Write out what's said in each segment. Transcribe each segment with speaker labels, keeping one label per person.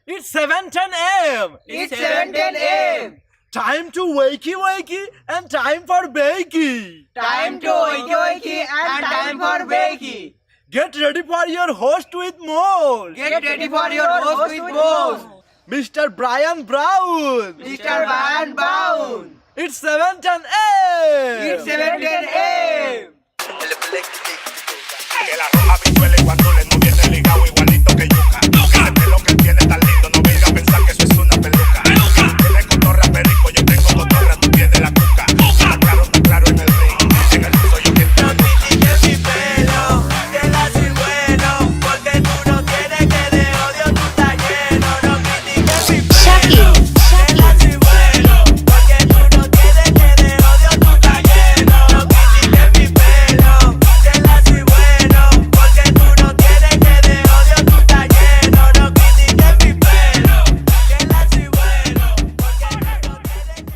Speaker 1: It's 7:10 a.m.
Speaker 2: It's 7:10 a.m.
Speaker 1: Time to wakey wakey and time for bakey.
Speaker 2: Time to wakey wakey and time for bakey.
Speaker 1: Get ready for your host with more.
Speaker 2: Get ready for your host with more.
Speaker 1: Mr. Brian Brown.
Speaker 2: Mr. Van Brown.
Speaker 1: It's 7:10 a.m.
Speaker 2: It's 7:10 a.m.
Speaker 3: Que la roja visuele cuando le no viene ligado igualito que yuca. Ese pelo que tiene tan lindo, no venga a pensar que eso es una peluca. Tiene cotorra perico, yo tengo cotorra, tú tienes la cuca. Está claro en el ring, en el soy yo quien te
Speaker 2: No critiques mi pelo, que la soy bueno, porque tú no tienes que de odio tú estás lleno. No critiques mi pelo, que la soy bueno, porque tú no tienes que de odio tú estás lleno. No critiques mi pelo, que la soy bueno, porque tú no tienes que de odio tú estás lleno. No critiques mi pelo, que la soy bueno, porque tú no tienes que de.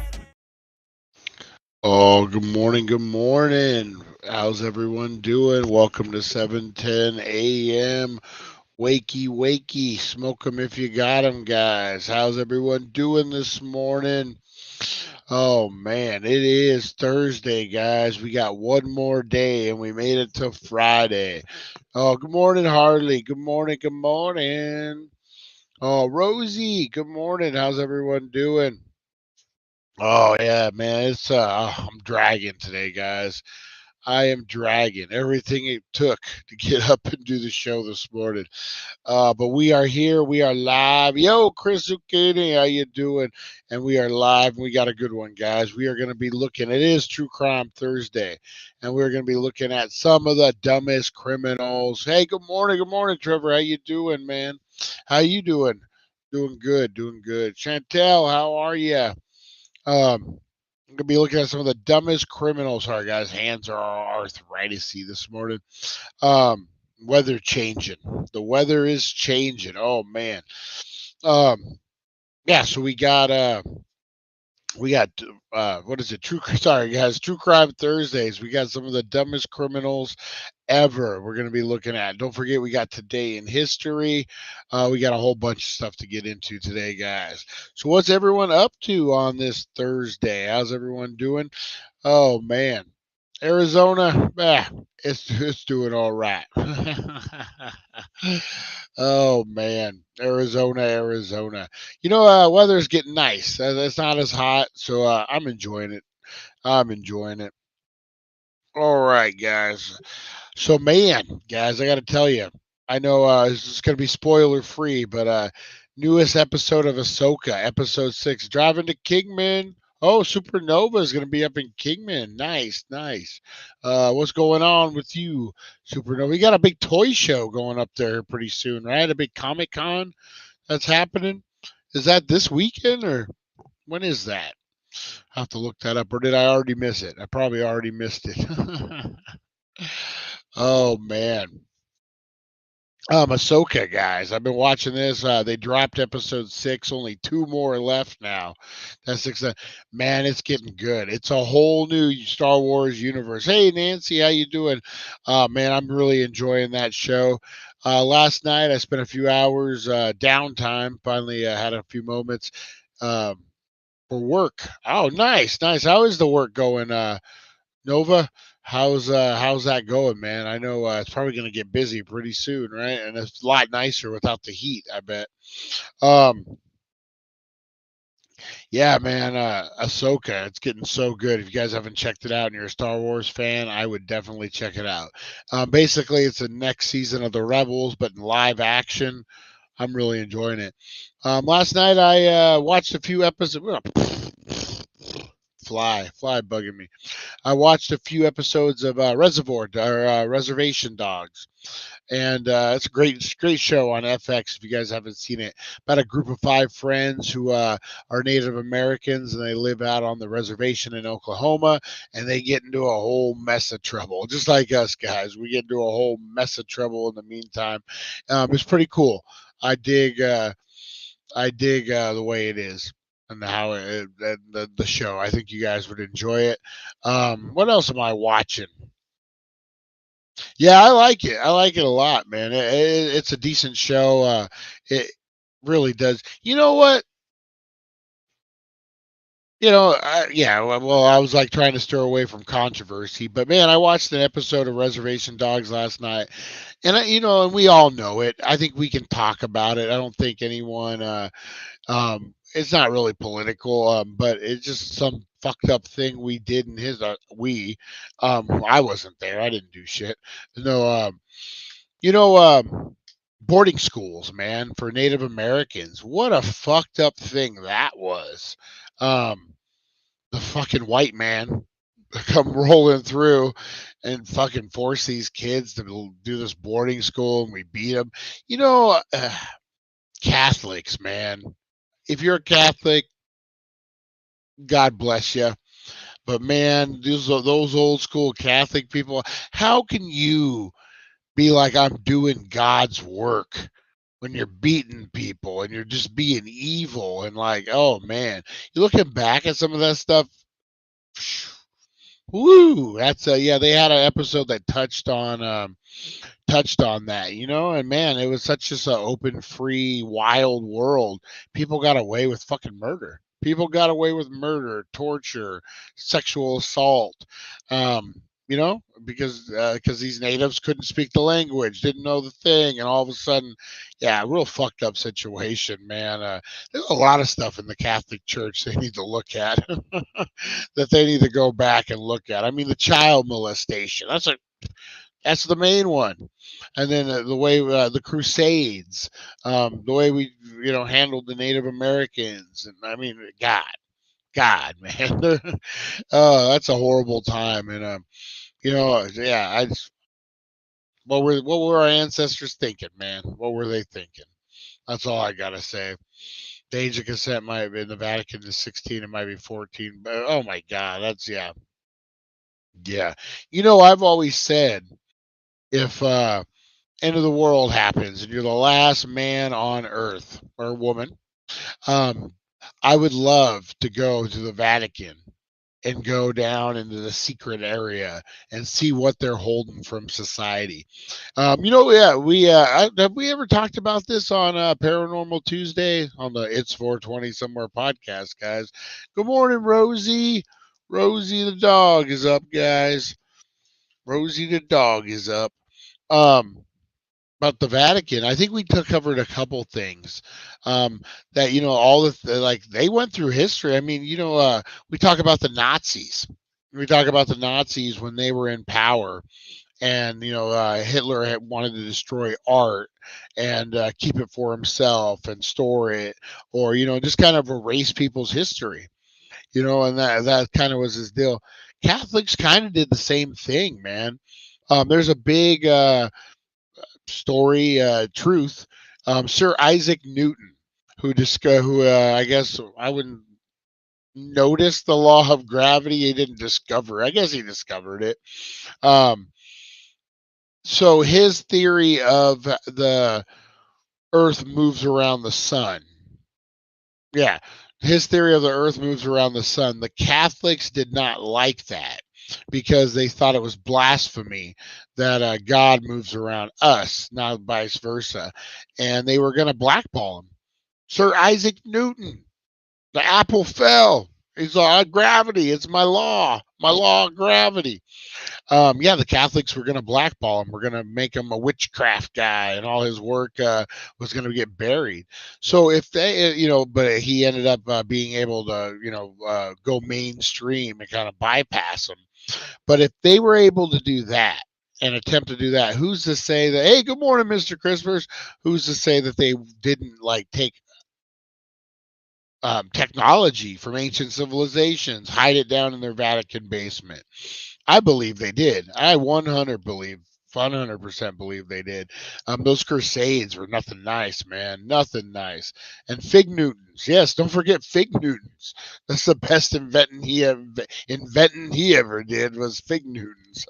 Speaker 4: Oh, good morning, good morning. How's everyone doing? Welcome to 7:10 a.m. Wakey wakey. Smoke 'em if you got 'em, guys. How's everyone doing this morning? Oh man, it is Thursday, guys. We got one more day and we made it to Friday. Oh, good morning, Harley. Good morning, good morning. Oh, Rosie, good morning. How's everyone doing? Oh yeah, man. I'm dragging today, guys. I am dragging everything it took to get up and do the show this morning. But we are here. We are live. Yo, Chris Zucchini, how you doing? And we are live. We got a good one, guys. We are going to be looking. It is True Crime Thursday, and we're going to be looking at some of the dumbest criminals. Hey, good morning, Trevor. How you doing, man? How you doing? Doing good, doing good. Chantel, how are you? I'm gonna be looking at some of the dumbest criminals. Sorry, guys, hands are arthritis-y this morning. Um, weather changing. The weather is changing. Oh man. Um, yeah. So we got what is it? Sorry, guys. True Crime Thursdays. We got some of the dumbest criminals ever. We're gonna be looking at. Don't forget, we got today in history. We got a whole bunch of stuff to get into today, guys. So what's everyone up to on this Thursday? How's everyone doing? Oh man, Arizona, it's doing all right. Oh man, Arizona. Weather's getting nice. It's not as hot, so I'm enjoying it. I'm enjoying it. All right, guys. So man, guys, I got to tell you, I know this is going to be spoiler free, but newest episode of Ahsoka, episode 6, Driving to Kingman. Oh, Supernova is going to be up in Kingman. Nice, nice. What's going on with you, Supernova? You got a big toy show going up there pretty soon, right? A big Comic Con that's happening. Is that this weekend or when is that? I have to look that up, or did I already miss it? I probably already missed it. Oh man. Ahsoka, guys. I've been watching this. They dropped episode 6. Only 2 more left now. That's 6. Man, it's getting good. It's a whole new Star Wars universe. Hey, Nancy, how you doing? Man, I'm really enjoying that show. Last night, I spent a few hours downtime. Finally, had a few moments um, for work. Oh, nice, nice. How is the work going, Nova? How's that going, man? I know it's probably going to get busy pretty soon, right? And it's a lot nicer without the heat, I bet. Um, yeah, man, Ahsoka, it's getting so good. If you guys haven't checked it out and you're a Star Wars fan, I would definitely check it out. Basically, it's the next season of the Rebels, but in live action. I'm really enjoying it. Last night I watched a few episodes. Fly bugging me. I watched a few episodes of Reservation Dogs, and it's a great show on FX. If you guys haven't seen it, about a group of 5 friends who are Native Americans and they live out on the reservation in Oklahoma, and they get into a whole mess of trouble, just like us guys. We get into a whole mess of trouble in the meantime. It's pretty cool. I dig. The way it is and how the show. I think you guys would enjoy it. What else am I watching? Yeah, I like it. I like it a lot, man. It's a decent show. It Really does. You know what? Yeah, well, I was like trying to steer away from controversy, but man, I watched an episode of Reservation Dogs last night, and and we all know it. I think we can talk about it. I don't think anyone, it's not really political, but it's just some fucked up thing we did in I wasn't there. I didn't do shit. No, you know, boarding schools, man, for Native Americans. What a fucked up thing that was. Um, the fucking white man come rolling through and fucking force these kids to do this boarding school, and we beat them. You know, Catholics, man. If you're a Catholic, God bless you. But man, those old school Catholic people. How can you be like, I'm doing God's work when you're beating people and you're just being evil and like, oh man, you looking back at some of that stuff. Woo! That's yeah. They had an episode that touched on that, and man, it was such just an open, free, wild world. People got away with fucking murder. People got away with murder, torture, sexual assault. Because these natives couldn't speak the language, didn't know the thing, and all of a sudden, yeah, real fucked up situation, man. There's a lot of stuff in the Catholic Church they need to look at, that they need to go back and look at. I mean, the child molestation. That's the main one. And then the way the Crusades, the way we handled the Native Americans, and I mean, God, man, that's a horrible time. And yeah, what were our ancestors thinking, man? What were they thinking? That's all I gotta say. The age of consent might have been the Vatican is 16, it might be 14, but oh my God, that's yeah. I've always said if end of the world happens and you're the last man on earth or woman, um, I would love to go to the Vatican and go down into the secret area and see what they're holding from society. Yeah, have we ever talked about this on Paranormal Tuesday on the It's 420 Somewhere podcast, guys? Good morning, Rosie. Rosie the dog is up, guys. Rosie the dog is up. Um, about the Vatican, I think we covered a couple things, that all like they went through history. I mean, we talk about the Nazis. We talk about the Nazis when they were in power, and Hitler had wanted to destroy art and keep it for himself and store it, or just kind of erase people's history. And that kind of was his deal. Catholics kind of did the same thing, man. There's a big story, truth. Sir Isaac Newton, who I guess I wouldn't notice the law of gravity. He didn't discover. I guess he discovered it. Um, so his theory of the Earth moves around the sun. Yeah, his theory of the Earth moves around the sun. The Catholics did not like that because they thought it was blasphemy that God moves around us, not vice versa, and they were going to blackball him. Sir Isaac Newton, the apple fell. He's like, gravity. It's my law of gravity. Yeah, the Catholics were going to blackball him. We're going to make him a witchcraft guy, and all his work was going to get buried. So if they, but he ended up being able to, go mainstream and kind of bypass them. But if they were able to do that and attempt to do that, who's to say that? Hey, good morning, Mr. Crispers. Who's to say that they didn't like take technology from ancient civilizations, hide it down in their Vatican basement? I believe they did. I 100% believe they did. Those crusades were nothing nice, man. Nothing nice. And Fig Newtons, yes, don't forget Fig Newtons. That's the best inventing he ever did was Fig Newtons.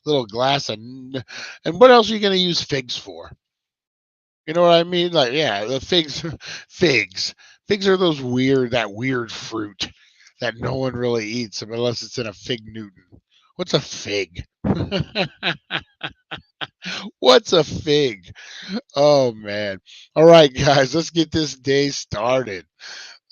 Speaker 4: Little glass and what else are you going to use figs for? You know what I mean? Like, yeah, the figs. Figs are that weird fruit that no one really eats unless it's in a Fig Newton. What's a fig? What's a fig? Oh man. All right, guys, let's get this day started.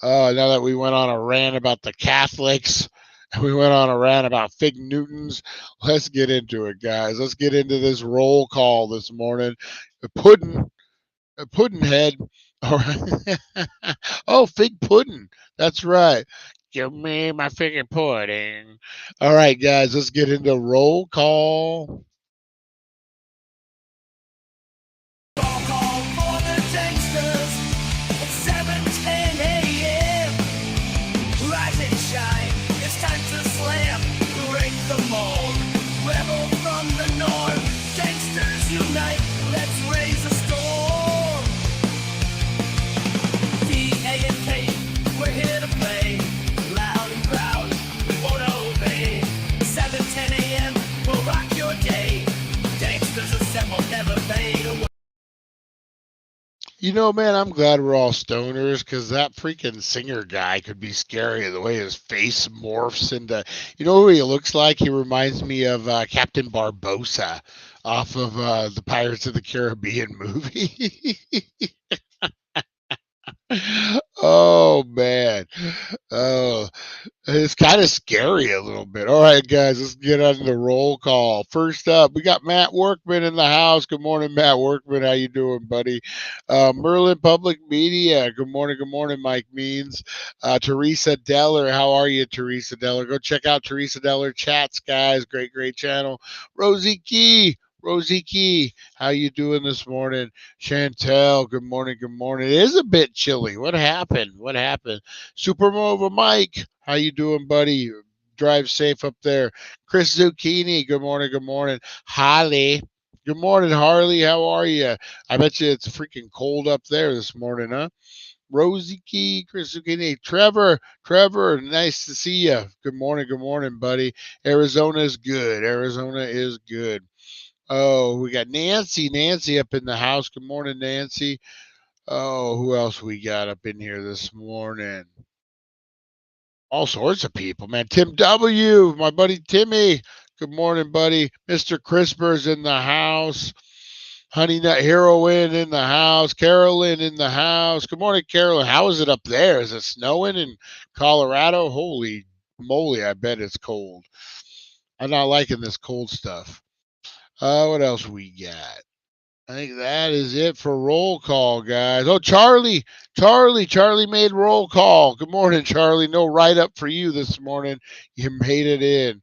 Speaker 4: Now that we went on a rant about the Catholics, and we went on a rant about fig Newtons, let's get into it, guys. Let's get into this roll call this morning. Puddin', Puddinhead. All right. Oh, fig pudding. That's right. Give me my fig pudding. All right, guys, let's get into roll call.
Speaker 2: Roll call for the Tanksters. It's 7:10 a.m. Rise and shine. It's time to slam. Break the mold. Rebel from the north. Tanksters unite. Let's raise a storm. T-A-N-K. We're here to play. Loud and proud. We won't obey. 7:10 a.m. We'll rock your day. Tanksters assemble. Never fade away.
Speaker 4: You know, man, I'm glad we're all stoners because that freaking singer guy could be scary the way his face morphs into. You know who he looks like? He reminds me of Captain Barbosa off of the Pirates of the Caribbean movie. Oh man. Oh, it's kind of scary a little bit. All right, guys, let's get on the roll call. First up, we got Matt Workman in the house. Good morning, Matt Workman. How you doing, buddy? Merlin Public Media. Good morning, Mike Means. Teresa Deller. How are you, Teresa Deller? Go check out Teresa Deller Chats, guys. Great channel. Rosie Key. Rosie Key, how you doing this morning? Chantel, good morning. It is a bit chilly. What happened? Supernova Mike, how you doing, buddy? Drive safe up there. Chris Zucchini, good morning. Holly, good morning, Harley. How are you? I bet you it's freaking cold up there this morning, huh? Rosie Key, Chris Zucchini, Trevor, nice to see you. Good morning, buddy. Arizona is good. Oh, we got Nancy up in the house. Good morning, Nancy. Oh, who else we got up in here this morning? All sorts of people, man. Tim W., my buddy Timmy. Good morning, buddy. Mr. Crisper's in the house. Honey Nut Heroine in the house. Carolyn in the house. Good morning, Carolyn. How is it up there? Is it snowing in Colorado? Holy moly, I bet it's cold. I'm not liking this cold stuff. What else we got? I think that is it for roll call, guys. Oh, Charlie made roll call. Good morning, Charlie. No write up for you this morning. You made it in.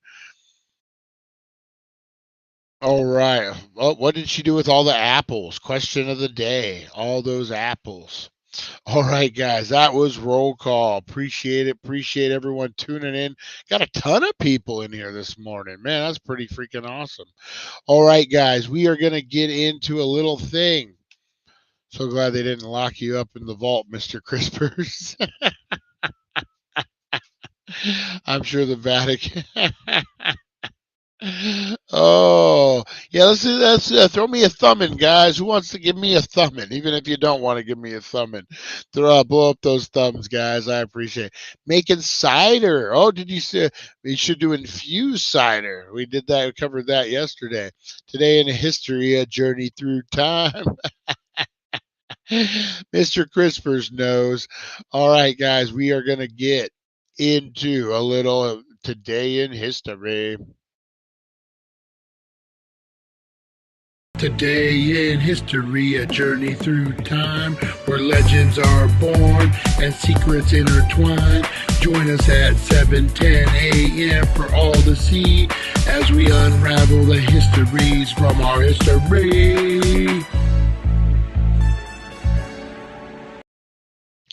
Speaker 4: All right. Well, what did she do with all the apples? Question of the day. All those apples. All right, guys. That was roll call. Appreciate it. Appreciate everyone tuning in. Got a ton of people in here this morning. Man, that's pretty freaking awesome. All right, guys. We are going to get into a little thing. So glad they didn't lock you up in the vault, Mr. Crispers. I'm sure the Vatican. Oh, yeah, let's throw me a thumbin', guys. Who wants to give me a thumbin'? Even if you don't want to give me a thumbin', blow up those thumbs, guys. I appreciate it. Making cider. Oh, did you say we should do infused cider? We did that. We covered that yesterday. Today in history, a journey through time. Mr. Crispers knows. All right, guys, we are going to get into a little today in history.
Speaker 5: Today in history, a journey through time where legends are born and secrets intertwine. Join us at 7:10 a.m. for all to see as we unravel the histories from our history.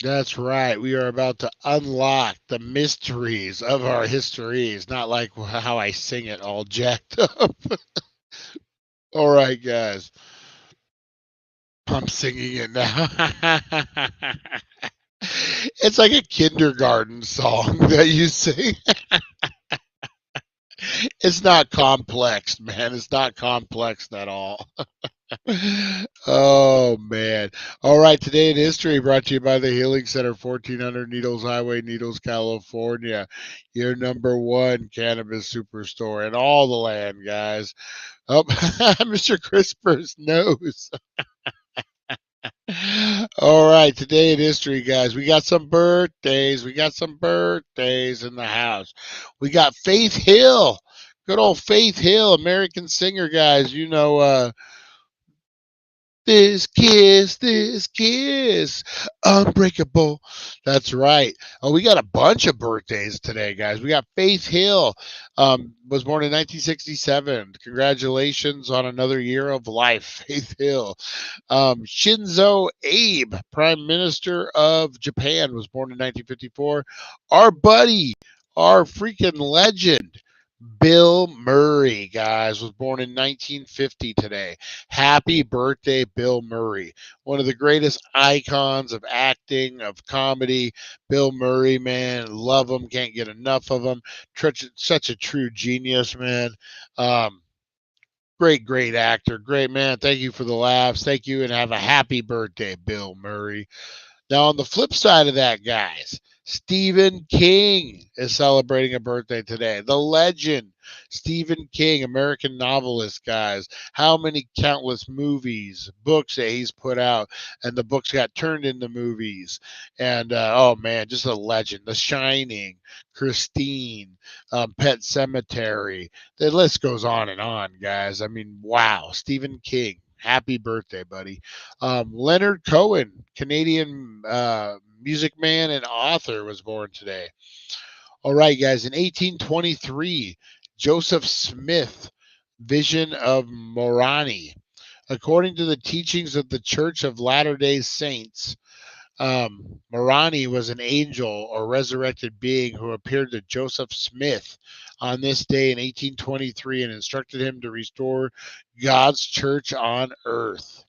Speaker 4: That's right. We are about to unlock the mysteries of our histories, not like how I sing it all jacked up. All right, guys. I'm singing it now. It's like a kindergarten song that you sing. It's not complex, man. It's not complex at all. Oh man. All right, today in history brought to you by the Healing Center, 1400 Needles Highway, Needles, California. Your number one cannabis superstore in all the land, guys. Oh, Mr. Crisper's nose. All right, today in history, guys, we got some birthdays. We got some birthdays in the house. We got Faith Hill. Good old Faith Hill, American singer, guys. You know, this kiss, unbreakable. That's right. Oh, we got a bunch of birthdays today, guys. We got Faith Hill, was born in 1967. Congratulations on another year of life, Faith Hill. Shinzo Abe, Prime Minister of Japan, was born in 1954. Our buddy, our freaking legend, Bill Murray, guys, was born in 1950 today. Happy birthday, Bill Murray. One of the greatest icons of acting, of comedy. Bill Murray, man, love him, can't get enough of him. Such a true genius, man. Um, great actor. Great, man. Thank you for the laughs. Thank you, and have a happy birthday, Bill Murray. Now, on the flip side of that, guys, Stephen King is celebrating a birthday today. The legend, Stephen King, American novelist, guys. How many countless movies, books that he's put out, and the books got turned into movies. And, oh, man, just a legend. The Shining, Christine, Pet Cemetery. The list goes on, guys. I mean, wow. Stephen King. Happy birthday, buddy. Leonard Cohen, Canadian music man and author, was born today. All right, guys. In 1823, Joseph Smith, Vision of Moroni. According to the teachings of the Church of Latter-day Saints, Moroni was an angel or resurrected being who appeared to Joseph Smith on this day in 1823 and instructed him to restore God's church on earth.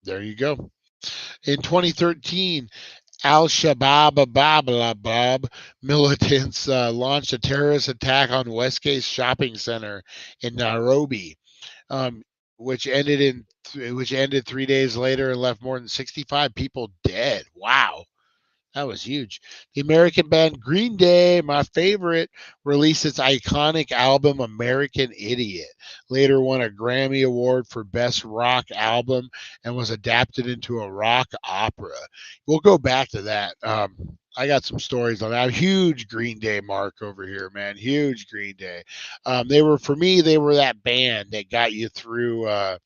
Speaker 4: There you go. In 2013, Al-Shabaab militants launched a terrorist attack on Westgate Shopping Center in Nairobi, um, which ended 3 days later and left more than 65 people dead. Wow. That was huge. The American band Green Day, my favorite, released its iconic album American Idiot. Later won a Grammy Award for Best Rock Album and was adapted into a rock opera. We'll go back to that. I got some stories on that. Huge Green Day mark over here, man. Huge Green Day. For me, they were that band that got you through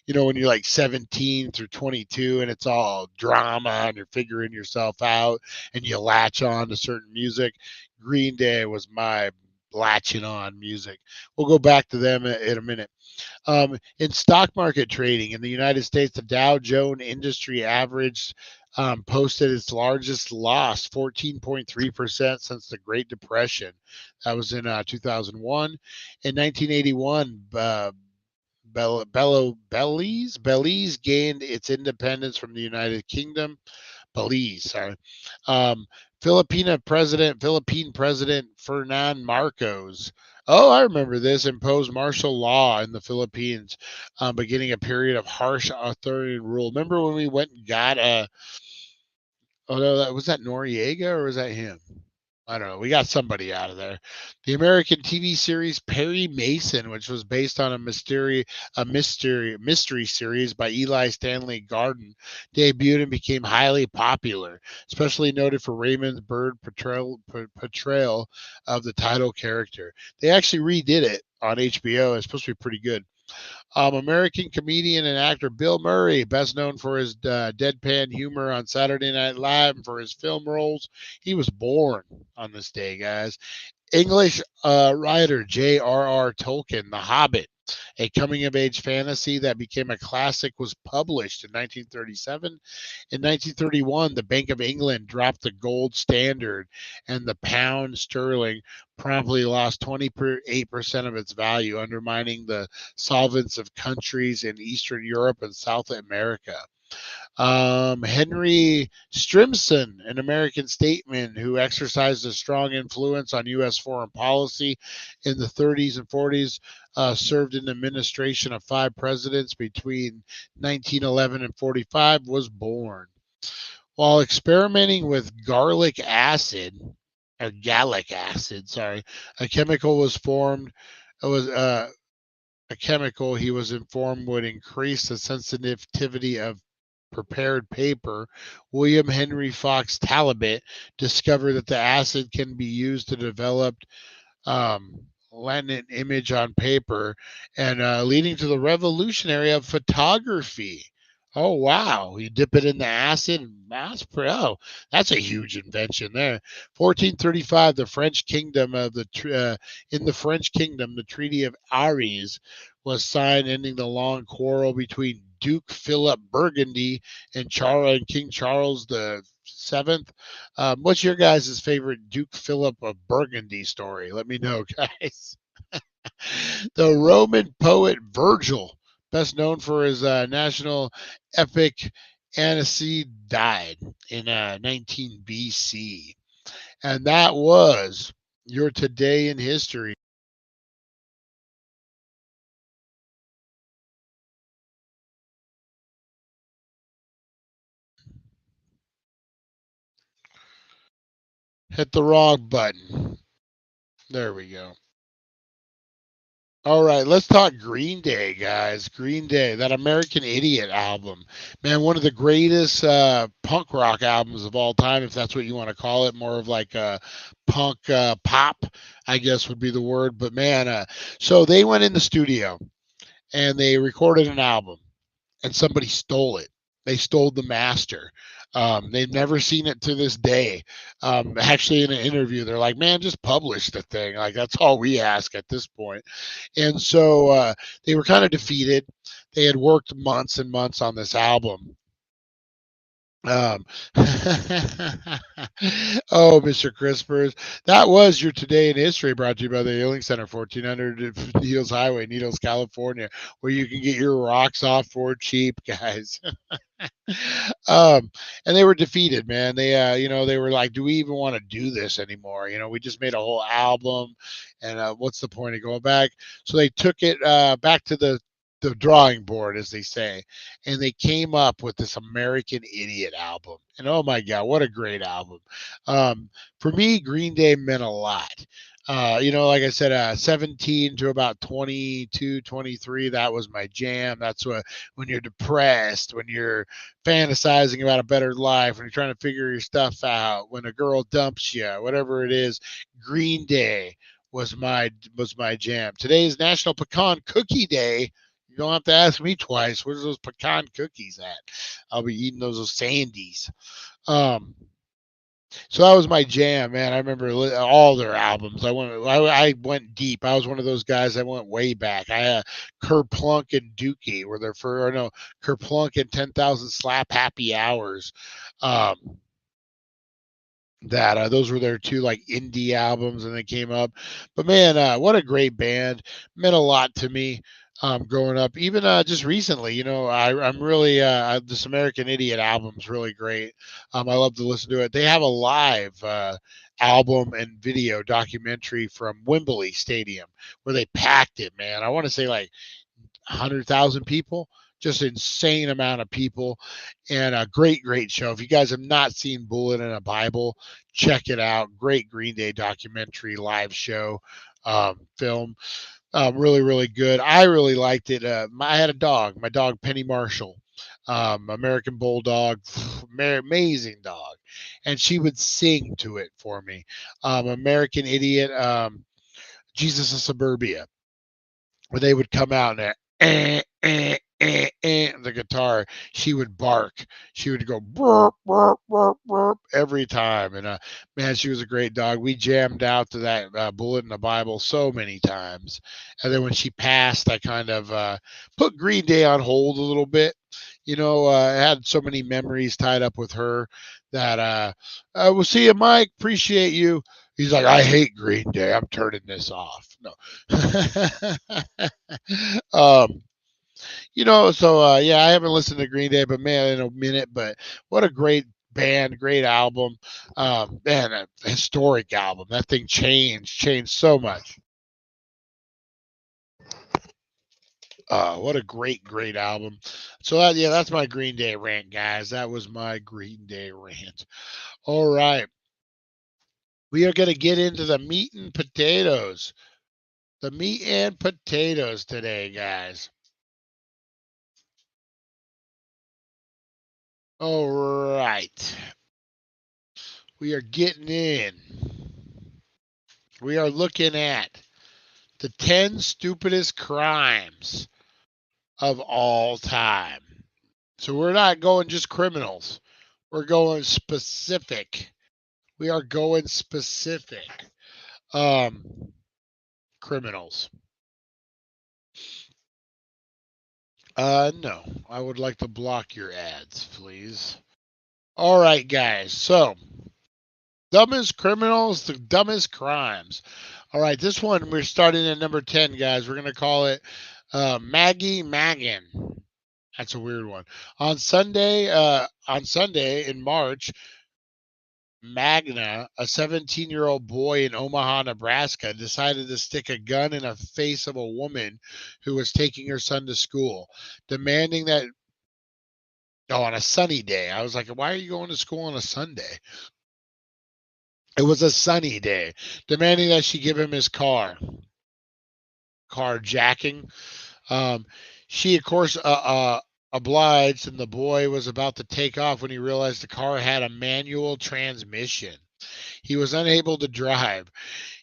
Speaker 4: when you're like 17 through 22 and it's all drama and you're figuring yourself out and you latch on to certain music. Green Day was my latching on music. We'll go back to them in a minute. In stock market trading in the United States, the Dow Jones Industry Average posted its largest loss, 14.3% since the Great Depression. That was in 2001. In 1981, Belize gained its independence from the United Kingdom. Belize, sorry. Philippine President Ferdinand Marcos. Oh, I remember this. Imposed martial law in the Philippines, beginning a period of harsh authoritarian rule. Remember when we went and got oh no, was that Noriega or was that him? I don't know. We got somebody out of there. The American TV series Perry Mason, which was based on a mystery series by Eli Stanley Garden, debuted and became highly popular, especially noted for Raymond Bird portrayal of the title character. They actually redid it on HBO. It's supposed to be pretty good. American comedian and actor Bill Murray, best known for his deadpan humor on Saturday Night Live and for his film roles. He was born on this day, guys. English writer J.R.R. Tolkien, The Hobbit, a coming-of-age fantasy that became a classic, was published in 1937. In 1931, the Bank of England dropped the gold standard and the pound sterling, promptly lost 28% of its value, undermining the solvents of countries in Eastern Europe and South America. Henry Stimson, an American statesman who exercised a strong influence on U.S. foreign policy in the 30s and 40s, served in the administration of 5 presidents between 1911 and 45, was born. While experimenting with gallic acid, sorry, a chemical was formed. It was a chemical he was informed would increase the sensitivity of prepared paper. William Henry Fox Talbot discovered that the acid can be used to develop laminate image on paper, and leading to the revolutionary of photography. Oh wow! You dip it in the acid, and that's a huge invention there. 1435, the French kingdom in the French kingdom, the Treaty of Arras was signed, ending the long quarrel between Duke Philip Burgundy and King Charles the Seventh. What's your guys' favorite Duke Philip of Burgundy story? Let me know, guys. The Roman poet Virgil, best known for his national epic Aeneid, died in 19 BC. And that was your Today in History. Hit the wrong button. There we go. All right, let's talk Green Day, guys. Green Day, that American Idiot album. Man, one of the greatest punk rock albums of all time, if that's what you want to call it. More of like a punk pop, I guess would be the word. But man, so they went in the studio and they recorded an album, and somebody stole it. They stole the master. They've never seen it to this day. Actually, in an interview, they're like, "Man, just publish the thing. Like that's all we ask at this point." And so they were kind of defeated. They had worked months and months on this album. Um, oh, Mr. Crispers, that was your Today in History, brought to you by the Healing Center, 1400 Needles Highway, Needles, California, where you can get your rocks off for cheap, guys. And they were defeated, man. They were like, do we even want to do this anymore? We just made a whole album, and what's the point of going back? So they took it back to the drawing board, as they say, and they came up with this American Idiot album. And oh my God, what a great album. For me, Green Day meant a lot. Like I said, 17 to about 22, 23, that was my jam. That's when you're depressed, when you're fantasizing about a better life, when you're trying to figure your stuff out, when a girl dumps you, whatever it is, Green Day was my jam. Today is National Pecan Cookie Day. You don't have to ask me twice. Where's those pecan cookies at? I'll be eating those Sandies. So that was my jam, man. I remember all their albums. I went deep. I was one of those guys. I went way back. I had Kerplunk and Dookie were there for, or no, Kerplunk and 10,000 Slap Happy Hours. Those were their two like indie albums, and they came up. But man, what a great band. Meant a lot to me. Growing up, even just recently, I'm really this American Idiot album's really great. I love to listen to it. They have a live album and video documentary from Wembley Stadium where they packed it, man. I want to say like 100,000 people, just insane amount of people, and a great show. If you guys have not seen Bullet in a Bible, check it out. Great Green Day documentary live show film. Really, really good. I really liked it. I had a dog, my dog Penny Marshall, American Bulldog, amazing dog, and she would sing to it for me. American Idiot, Jesus of Suburbia, where they would come out and the guitar, she would bark. She would go burp, burp, burp, burp every time. And man, she was a great dog. We jammed out to that Bullet in the Bible so many times. And then when she passed, I kind of put Green Day on hold a little bit. I had so many memories tied up with her that we'll see you, Mike. Appreciate you. He's like, I hate Green Day. I'm turning this off. No. um, yeah, I haven't listened to Green Day, but man, in a minute. But what a great band, great album. Man, a historic album. That thing changed so much. What a great album. So that's my Green Day rant, guys. That was my Green Day rant. All right. We are going to get into the meat and potatoes. The meat and potatoes today, guys. All right. We are getting in. We are looking at the 10 stupidest crimes of all time. So we're not going just criminals. We're going specific. We are going specific. Criminals. No. I would like to block your ads, please. All right, guys. So, dumbest criminals, the dumbest crimes. All right, this one we're starting at number 10, guys. We're going to call it Maggie Magan. That's a weird one. On Sunday in March, Magna, a 17-year-old boy in Omaha, Nebraska, decided to stick a gun in the face of a woman who was taking her son to school, demanding that. Oh, on a sunny day. I was like, why are you going to school on a Sunday? It was a sunny day, demanding that she give him his car. Carjacking. She, of course, obliged, and the boy was about to take off when he realized the car had a manual transmission. He was unable to drive.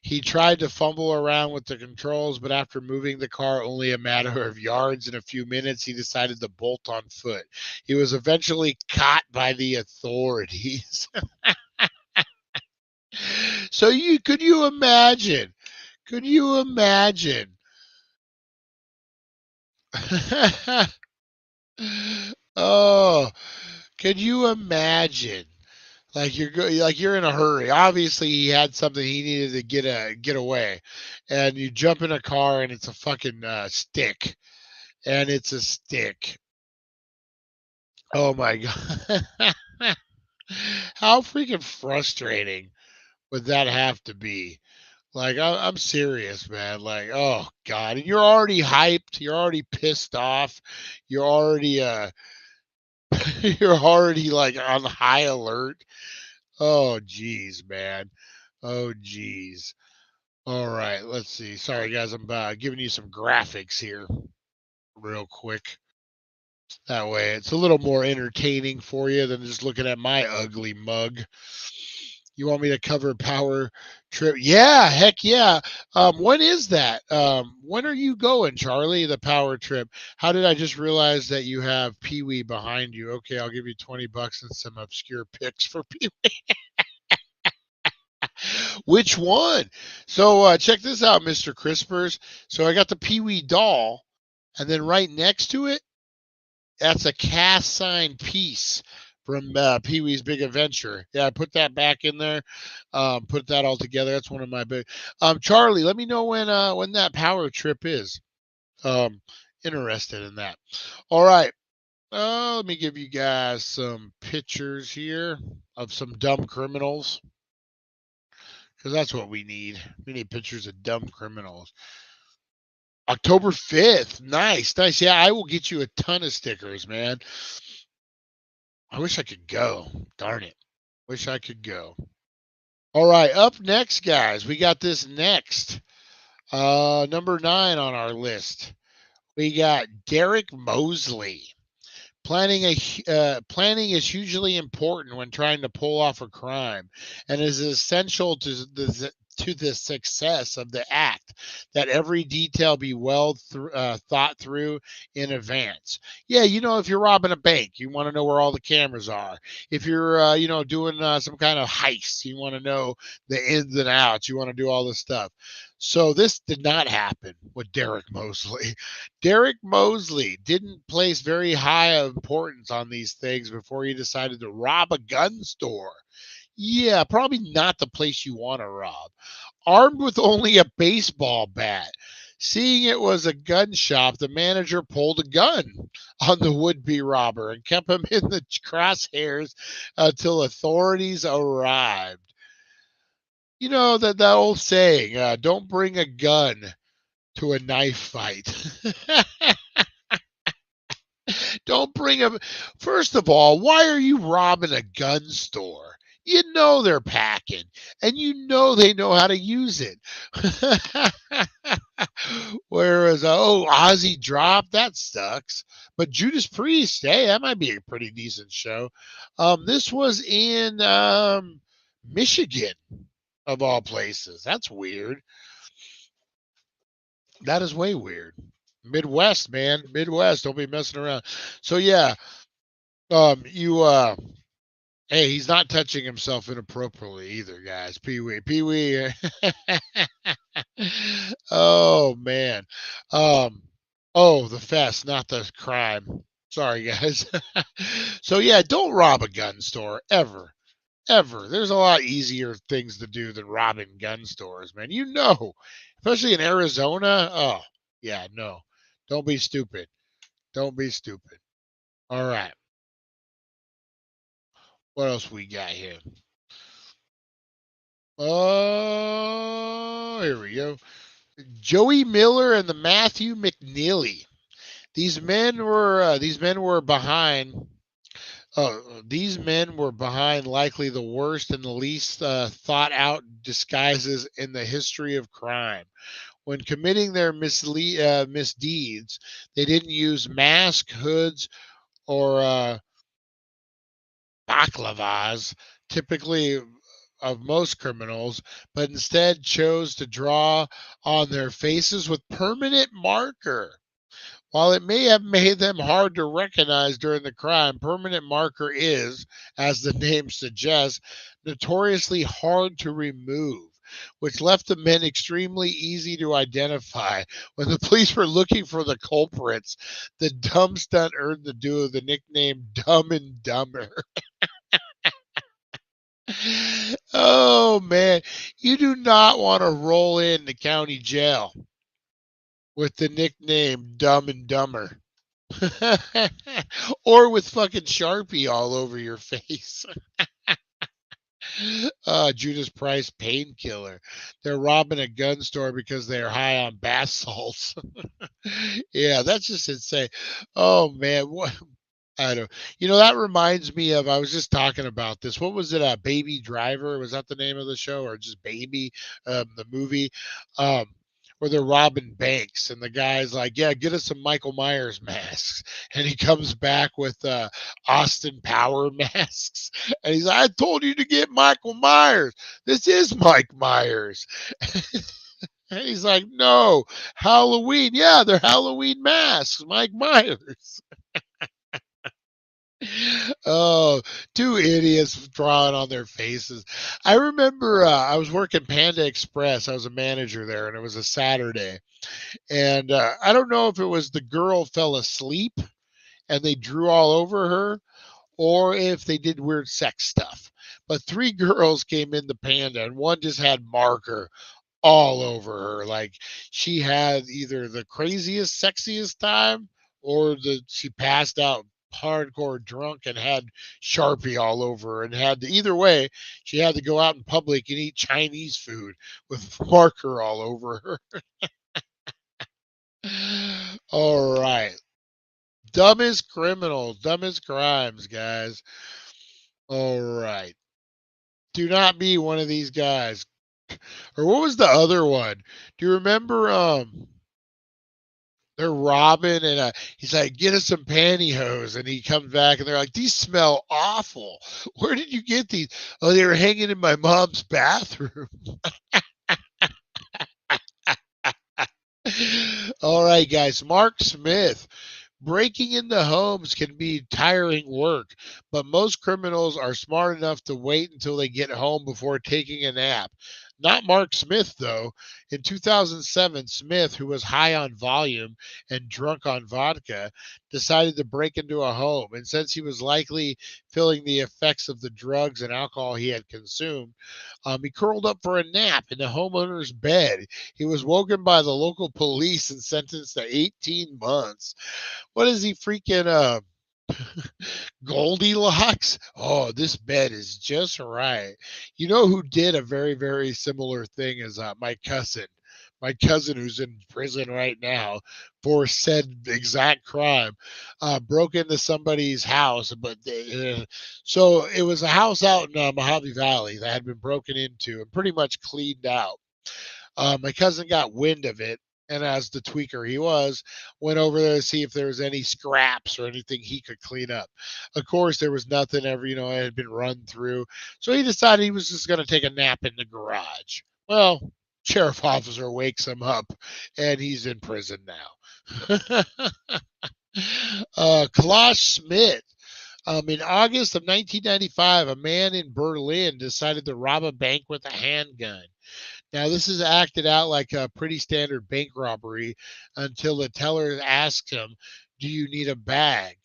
Speaker 4: He tried to fumble around with the controls, but after moving the car only a matter of yards in a few minutes, he decided to bolt on foot. He was eventually caught by the authorities. So could you imagine? Could you imagine? Oh, could you imagine? Like you're in a hurry. Obviously, he had something he needed to get away, and you jump in a car and it's a fucking stick, and it's a stick. Oh my god, how freaking frustrating would that have to be? Like I'm serious, man. Like oh god, and you're already hyped, you're already pissed off, you're already you're already like on high alert. Oh geez, man. Oh geez. All right, let's see. Sorry guys, I'm giving you some graphics here real quick. That way it's a little more entertaining for you than just looking at my ugly mug. You want me to cover Power Trip? Yeah, heck yeah. When is that? When are you going, Charlie? The Power Trip. How did I just realize that you have Pee Wee behind you? Okay, I'll give you $20 and some obscure pics for Pee Wee. Which one? So check this out, Mr. Crispers. So I got the Pee Wee doll, and then right next to it, that's a cast sign piece from Pee Wee's Big Adventure. Yeah, I put that back in there. Put that all together. That's one of my big. Charlie, let me know when that power trip is. Interested in that. All right. Let me give you guys some pictures here of some dumb criminals. Because that's what we need. We need pictures of dumb criminals. October 5th. Nice. Yeah, I will get you a ton of stickers, man. I wish I could go. Darn it. Wish I could go. All right, up next, guys. We got this next. Number 9 on our list. We got Derek Mosley. Planning is hugely important when trying to pull off a crime, and is essential to the success of the act that every detail be well thought through in advance. Yeah, if you're robbing a bank, you want to know where all the cameras are. If you're doing some kind of heist, you want to know the ins and outs. You want to do all this stuff. So this did not happen with Derek Mosley. Derek Mosley didn't place very high importance on these things before he decided to rob a gun store. Yeah, probably not the place you want to rob. Armed with only a baseball bat. Seeing it was a gun shop, the manager pulled a gun on the would-be robber and kept him in the crosshairs until authorities arrived. You know that old saying, don't bring a gun to a knife fight. Don't bring a. First of all, why are you robbing a gun store? You know they're packing, and you know they know how to use it. Whereas, Ozzy Drop, that sucks. But Judas Priest, hey, that might be a pretty decent show. This was in Michigan, of all places. That's weird. That is way weird. Midwest, man. Midwest. Don't be messing around. So yeah, you hey, he's not touching himself inappropriately either, guys. Pee Wee. Pee Wee. Oh man. Oh, the fest, not the crime. Sorry, guys. So yeah, don't rob a gun store ever. Ever. There's a lot easier things to do than robbing gun stores, man. You know, especially in Arizona. Oh, yeah, no. Don't be stupid. Don't be stupid. All right. What else we got here? Oh, here we go. Joey Miller and the Matthew McNeely. These men were behind. These men were behind likely the worst and the least thought out disguises in the history of crime. When committing their misdeeds, they didn't use masks, hoods, or baklavas, typically of most criminals, but instead chose to draw on their faces with permanent marker. While it may have made them hard to recognize during the crime, permanent marker is, as the name suggests, notoriously hard to remove, which left the men extremely easy to identify. When the police were looking for the culprits, the dumb stunt earned the duo the nickname Dumb and Dumber. Oh man, you do not want to roll in the county jail with the nickname Dumb and Dumber. Or with fucking Sharpie all over your face. Judas Price painkiller. They're robbing a gun store because they're high on bath salts. Yeah, that's just insane. Oh man, what I don't. That reminds me of. I was just talking about this. What was it? Baby Driver. Was that the name of the show, or just Baby, the movie? Um, where they're robbing banks, and the guy's like, "Yeah, get us some Michael Myers masks," and he comes back with Austin Power masks, and he's like, "I told you to get Michael Myers. This is Mike Myers." And he's like, "No, Halloween. Yeah, they're Halloween masks, Mike Myers." Oh, two idiots drawing on their faces. I remember I was working Panda Express. I was a manager there, and it was a Saturday. And I don't know if it was the girl fell asleep and they drew all over her, or if they did weird sex stuff. But three girls came into Panda, and one just had marker all over her. Like she had either the craziest, sexiest time, or she passed out hardcore drunk and had Sharpie all over her, and had to, either way, she had to go out in public and eat Chinese food with marker all over her. All right. Dumbest criminals, dumbest crimes, guys. All right. Do not be one of these guys. Or what was the other one? Do you remember they're robbing, and he's like, "Get us some pantyhose," and he comes back and they're like, "These smell awful. Where did you get these?" "Oh, they were hanging in my mom's bathroom." All right, guys. Mark Smith. Breaking into homes can be tiring work, but most criminals are smart enough to wait until they get home before taking a nap. Not Mark Smith, though. In 2007, Smith, who was high on volume and drunk on vodka, decided to break into a home. And since he was likely feeling the effects of the drugs and alcohol he had consumed, he curled up for a nap in the homeowner's bed. He was woken by the local police and sentenced to 18 months. What is he freaking Goldilocks? Oh, this bed is just right. You know who did a very, very similar thing is my cousin. My cousin, who's in prison right now for said exact crime, broke into somebody's house. So it was a house out in Mojave Valley that had been broken into and pretty much cleaned out. My cousin got wind of it, and as the tweaker he was, went over there to see if there was any scraps or anything he could clean up. Of course, there was nothing ever, it had been run through. So he decided he was just going to take a nap in the garage. Well, sheriff officer wakes him up, and he's in prison now. Kalash Schmidt. In August of 1995, a man in Berlin decided to rob a bank with a handgun. Now, this is acted out like a pretty standard bank robbery until the teller asked him, "Do you need a bag?"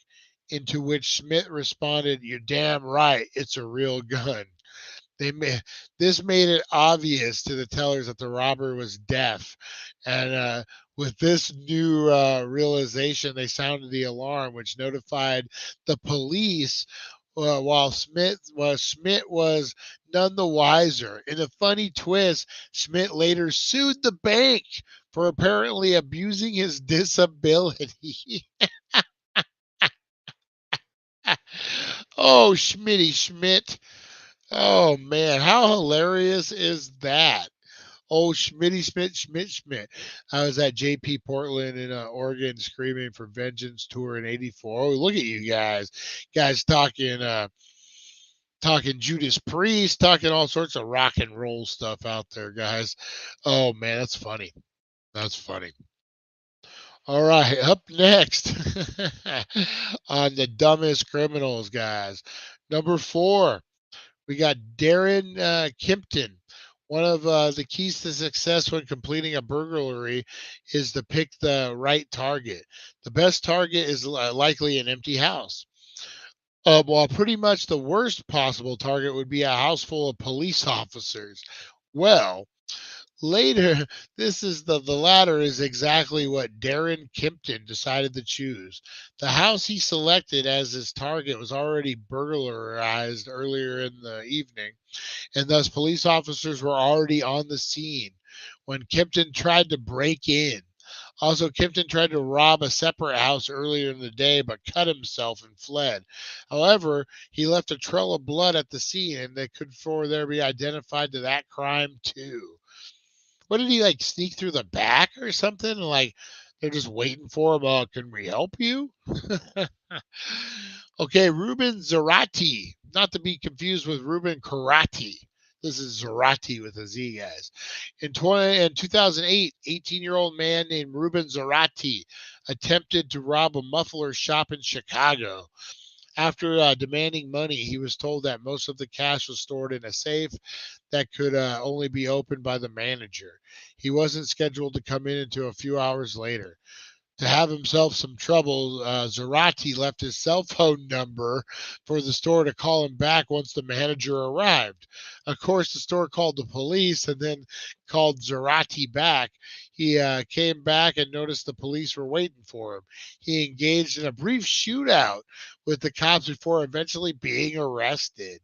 Speaker 4: Into which Schmidt responded, "You're damn right, it's a real gun." This made it obvious to the tellers that the robber was deaf. And with this new realization, they sounded the alarm, which notified the police. While Schmidt was none the wiser. In a funny twist, Schmidt later sued the bank for apparently abusing his disability. Oh, Schmitty Schmidt. Oh man, how hilarious is that? Oh, Schmitty Schmidt. I was at JP Portland in Oregon screaming for Vengeance tour in '84. Oh, look at you guys talking Judas Priest, talking all sorts of rock and roll stuff out there, guys. Oh man, that's funny. That's funny. All right, up next on the dumbest criminals, guys. Number 4, we got Darren Kimpton. One of the keys to success when completing a burglary is to pick the right target. The best target is likely an empty house. While pretty much the worst possible target would be a house full of police officers. Well, later, the latter is exactly what Darren Kimpton decided to choose. The house he selected as his target was already burglarized earlier in the evening, and thus police officers were already on the scene when Kimpton tried to break in. Also, Kimpton tried to rob a separate house earlier in the day, but cut himself and fled. However, he left a trail of blood at the scene, and they could for there be identified to that crime too. What did he sneak through the back or something? Like they're just waiting for him. Can we help you? Okay, Ruben Zarate, not to be confused with Ruben Karate. This is Zarate with a Z, guys. In 2008, 18-year-old man named Ruben Zarate attempted to rob a muffler shop in Chicago. After demanding money, he was told that most of the cash was stored in a safe that could only be opened by the manager. He wasn't scheduled to come in until a few hours later. To have himself some trouble, Zarate left his cell phone number for the store to call him back once the manager arrived. Of course, the store called the police and then called Zarate back. He came back and noticed the police were waiting for him. He engaged in a brief shootout with the cops before eventually being arrested.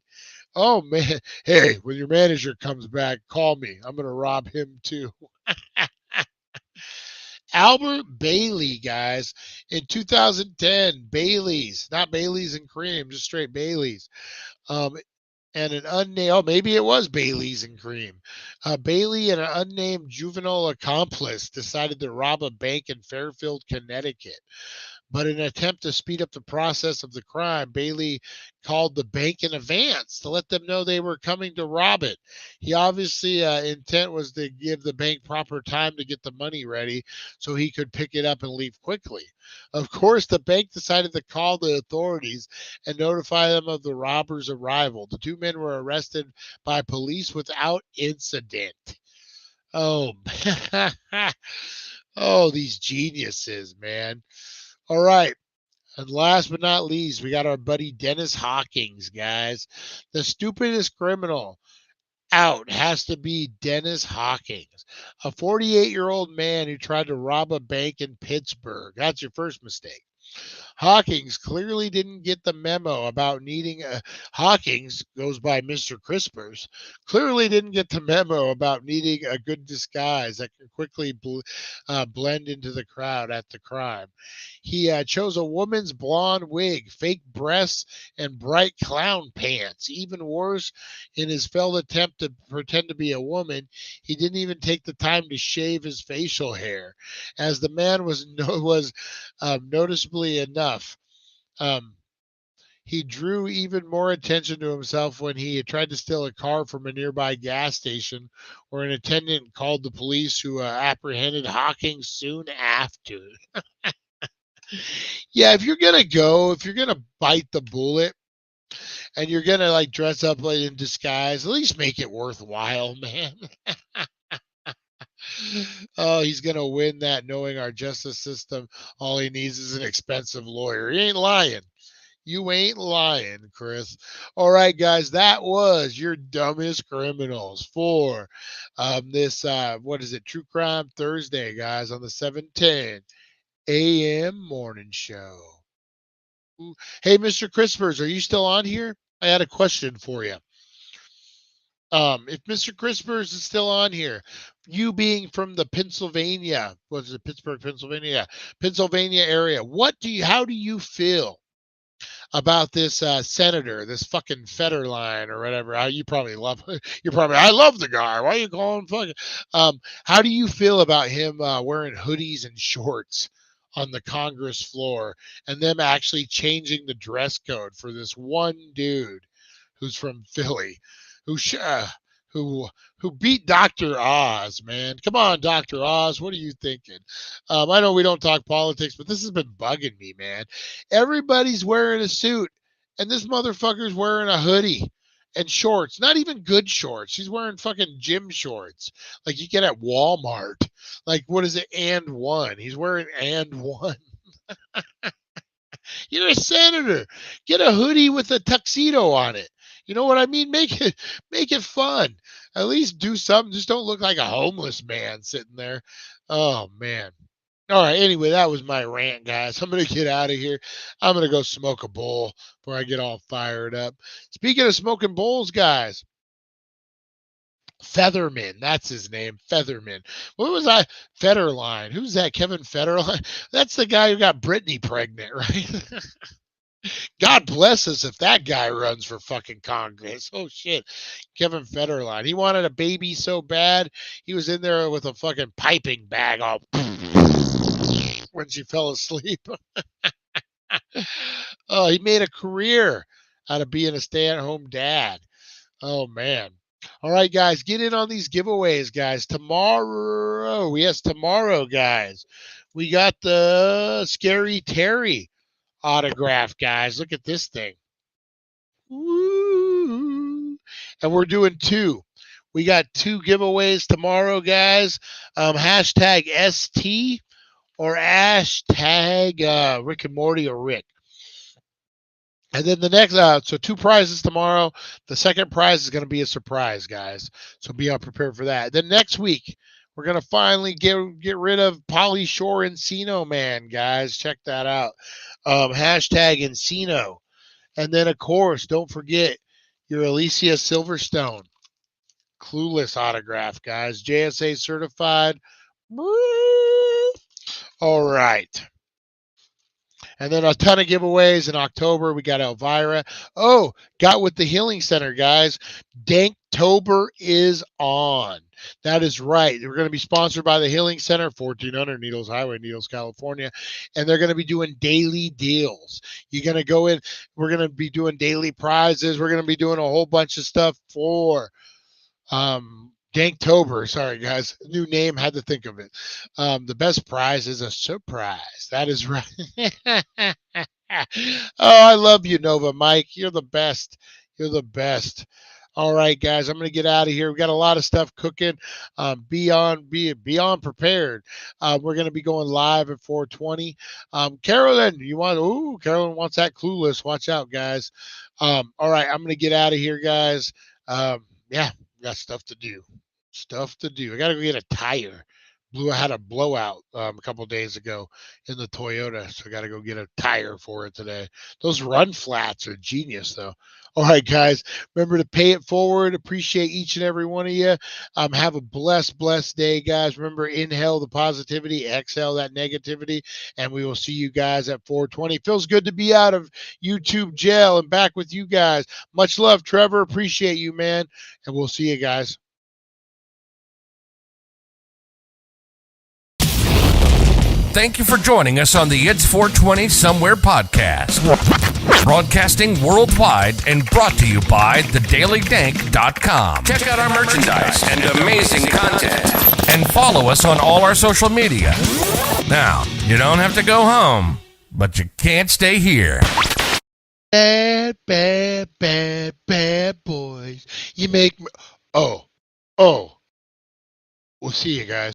Speaker 4: Oh, man. Hey, when your manager comes back, call me. I'm going to rob him too. Albert Bailey, guys. In 2010, Bailey's, not Bailey's and cream, just straight Bailey's. And an unnamed, maybe it was Bailey's and cream. Bailey and an unnamed juvenile accomplice decided to rob a bank in Fairfield, Connecticut. But in an attempt to speed up the process of the crime, Bailey called the bank in advance to let them know they were coming to rob it. He obviously intent was to give the bank proper time to get the money ready so he could pick it up and leave quickly. Of course, the bank decided to call the authorities and notify them of the robbers' arrival. The two men were arrested by police without incident. Oh, oh, these geniuses, man. All right. And last but not least, we got our buddy Dennis Hawkins, guys. The stupidest criminal out has to be Dennis Hawkins, a 48-year-old man who tried to rob a bank in Pittsburgh. That's your first mistake. Hawkins clearly didn't get the memo about needing a Hawkins goes by Mr. Crispers. Clearly didn't get the memo about needing a good disguise that can quickly blend into the crowd at the crime. He chose a woman's blonde wig, fake breasts, and bright clown pants. Even worse, in his failed attempt to pretend to be a woman, he didn't even take the time to shave his facial hair. As the man was noticeably enough. He drew even more attention to himself when he tried to steal a car from a nearby gas station, where an attendant called the police, who apprehended Hawkins soon after. Yeah, if you're gonna bite the bullet, and you're gonna like dress up like in disguise, at least make it worthwhile, man. Oh, he's going to win that, knowing our justice system. All he needs is an expensive lawyer. He ain't lying. You ain't lying, Chris. All right, guys, that was your dumbest criminals for this, what is it, True Crime Thursday, guys, on the 710 a.m. morning show. Hey, Mr. Crispers, are you still on here? I had a question for you. If Mr. Crispers is still on here, you being from the Pennsylvania, what is it, Pittsburgh, Pennsylvania, Pennsylvania area, how do you feel about this senator, this fucking Federline or whatever? You probably love, I love the guy. Why are you calling fucking? How do you feel about him wearing hoodies and shorts on the Congress floor, and them actually changing the dress code for this one dude who's from Philly? Who beat Dr. Oz, man. Come on, Dr. Oz, what are you thinking? I know we don't talk politics, but this has been bugging me, man. Everybody's wearing a suit, and this motherfucker's wearing a hoodie and shorts. Not even good shorts. He's wearing fucking gym shorts like you get at Walmart. Like, what is it, and one? He's wearing and one. You're a senator. Get a hoodie with a tuxedo on it. You know what I mean? Make it fun. At least do something. Just don't look like a homeless man sitting there. Oh man. All right. Anyway, that was my rant, guys. I'm gonna get out of here. I'm gonna go smoke a bowl before I get all fired up. Speaking of smoking bowls, guys. Featherman, that's his name, Featherman. What was I? Federline. Who's that? Kevin Federline? That's the guy who got Britney pregnant, right? God bless us if that guy runs for fucking Congress. Oh shit. Kevin Federline. He wanted a baby so bad, he was in there with a fucking piping bag all when she fell asleep. Oh, he made a career out of being a stay-at-home dad. Oh man. All right, guys, get in on these giveaways, guys. Tomorrow, yes, tomorrow, guys, we got the Scary Terry autograph, guys. Look at this thing. Woo. And we're doing two. We got two giveaways tomorrow, guys. Hashtag ST or hashtag Rick and Morty or Rick. And then the next, so two prizes tomorrow. The second prize is going to be a surprise, guys. So be prepared for that. Then next week, we're going to finally get rid of Pauly Shore Encino Man, guys. Check that out. Hashtag Encino. And then, of course, don't forget your Alicia Silverstone Clueless autograph, guys. JSA certified. All right. And then a ton of giveaways in October. We got Elvira. Oh, got with the Healing Center, guys. Dank Danktober is on. That is right. We're going to be sponsored by the Healing Center, 1400 Needles Highway, Needles, California, and they're going to be doing daily deals. You're going to go in. We're going to be doing daily prizes. We're going to be doing a whole bunch of stuff for Danktober. Sorry, guys. New name. Had to think of it. The best prize is a surprise. That is right. Oh, I love you, Nova Mike. You're the best. You're the best. All right, guys, I'm going to get out of here. We've got a lot of stuff cooking. Be on prepared. We're going to be going live at 4:20. Carolyn, Carolyn wants that Clueless. Watch out, guys. All right, I'm going to get out of here, guys. Yeah, we got stuff to do. Stuff to do. I got to go get a tire. I had a blowout a couple days ago in the Toyota, so I got to go get a tire for it today. Those run flats are genius, though. All right, guys, remember to pay it forward. Appreciate each and every one of you. Have a blessed day, guys. Remember, inhale the positivity, exhale that negativity, and we will see you guys at 4:20. Feels good to be out of YouTube jail and back with you guys. Much love, Trevor. Appreciate you, man, and we'll see you guys.
Speaker 6: Thank you for joining us on the It's 420 Somewhere podcast. Broadcasting worldwide and brought to you by thedailydank.com. Check out our merchandise and amazing content. And follow us on all our social media. Now, you don't have to go home, but you can't stay here.
Speaker 4: Bad boys. You make me... Oh. We'll see you guys.